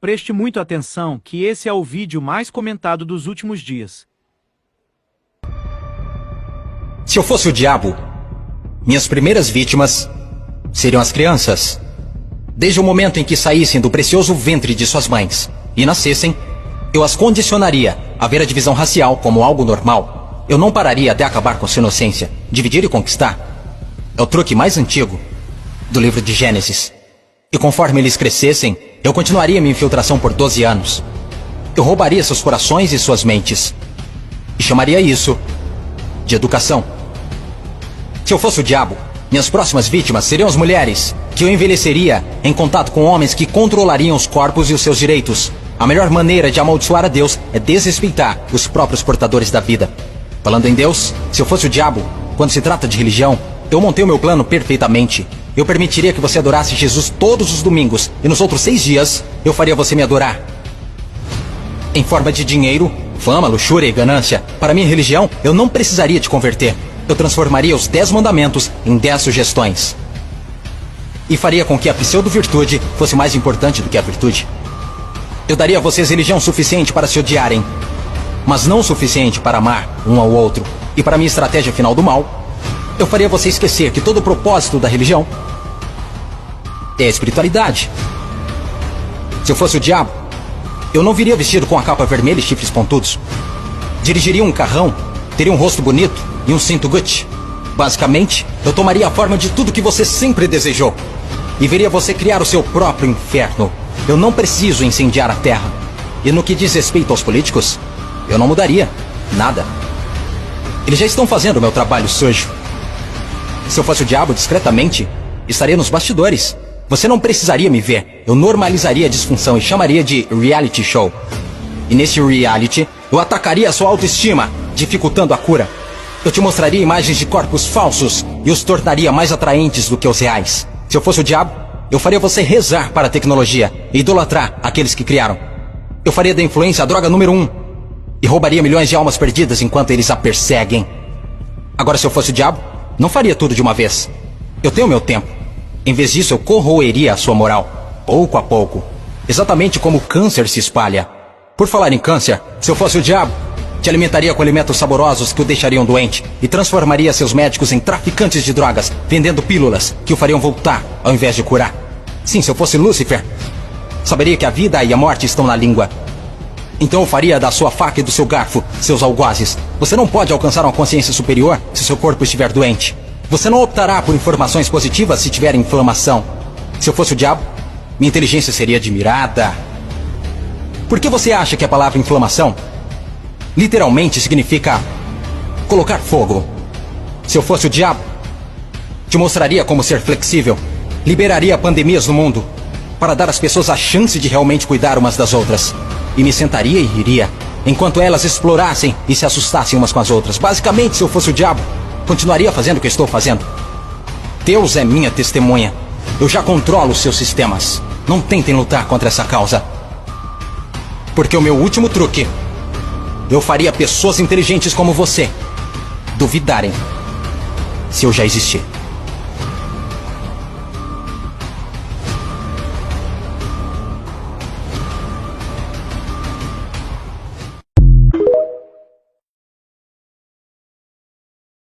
Preste muito atenção que esse é o vídeo mais comentado dos últimos dias. Se eu fosse o diabo, minhas primeiras vítimas seriam as crianças. Desde o momento em que saíssem do precioso ventre de suas mães e nascessem, eu as condicionaria a ver a divisão racial como algo normal. Eu não pararia até acabar com sua inocência. Dividir e conquistar é o truque mais antigo do livro de Gênesis. E conforme eles crescessem, eu continuaria minha infiltração por 12 anos. Eu roubaria seus corações e suas mentes. E chamaria isso de educação. Se eu fosse o diabo, minhas próximas vítimas seriam as mulheres, que eu envelheceria em contato com homens que controlariam os corpos e os seus direitos. A melhor maneira de amaldiçoar a Deus é desrespeitar os próprios portadores da vida. Falando em Deus, se eu fosse o diabo, quando se trata de religião, eu montei o meu plano perfeitamente. Eu permitiria que você adorasse Jesus todos os domingos, e nos outros 6 dias, eu faria você me adorar. Em forma de dinheiro, fama, luxúria e ganância. Para minha religião, eu não precisaria te converter. Eu transformaria os 10 mandamentos em 10 sugestões. E faria com que a pseudo-virtude fosse mais importante do que a virtude. Eu daria a vocês religião suficiente para se odiarem, mas não o suficiente para amar um ao outro. E para minha estratégia final do mal, eu faria você esquecer que todo o propósito da religião é a espiritualidade. Se eu fosse o diabo, eu não viria vestido com a capa vermelha e chifres pontudos. Dirigiria um carrão, teria um rosto bonito e um cinto Gucci. Basicamente, eu tomaria a forma de tudo que você sempre desejou e veria você criar o seu próprio inferno. Eu não preciso incendiar a terra. E no que diz respeito aos políticos, eu não mudaria nada. Eles já estão fazendo o meu trabalho sujo. Se eu fosse o diabo, discretamente, estaria nos bastidores. Você não precisaria me ver. Eu normalizaria a disfunção e chamaria de reality show. E nesse reality, eu atacaria a sua autoestima, dificultando a cura. Eu te mostraria imagens de corpos falsos e os tornaria mais atraentes do que os reais. Se eu fosse o diabo, eu faria você rezar para a tecnologia e idolatrar aqueles que criaram. Eu faria da influência a droga número 1 e roubaria milhões de almas perdidas enquanto eles a perseguem. Agora, se eu fosse o diabo, não faria tudo de uma vez. Eu tenho meu tempo. Em vez disso, eu corroeria a sua moral, pouco a pouco. Exatamente como o câncer se espalha. Por falar em câncer, se eu fosse o diabo, te alimentaria com alimentos saborosos que o deixariam doente e transformaria seus médicos em traficantes de drogas, vendendo pílulas que o fariam voltar ao invés de curar. Sim, se eu fosse Lúcifer, saberia que a vida e a morte estão na língua. Então eu faria da sua faca e do seu garfo seus algozes. Você não pode alcançar uma consciência superior se seu corpo estiver doente. Você não optará por informações positivas se tiver inflamação. Se eu fosse o diabo, minha inteligência seria admirada. Por que você acha que a palavra inflamação literalmente significa colocar fogo? Se eu fosse o diabo, te mostraria como ser flexível. Liberaria pandemias no mundo para dar às pessoas a chance de realmente cuidar umas das outras. E me sentaria e riria, enquanto elas explorassem e se assustassem umas com as outras. Basicamente, se eu fosse o diabo, continuaria fazendo o que estou fazendo. Deus é minha testemunha. Eu já controlo os seus sistemas. Não tentem lutar contra essa causa. Porque o meu último truque, eu faria pessoas inteligentes como você duvidarem se eu já existir.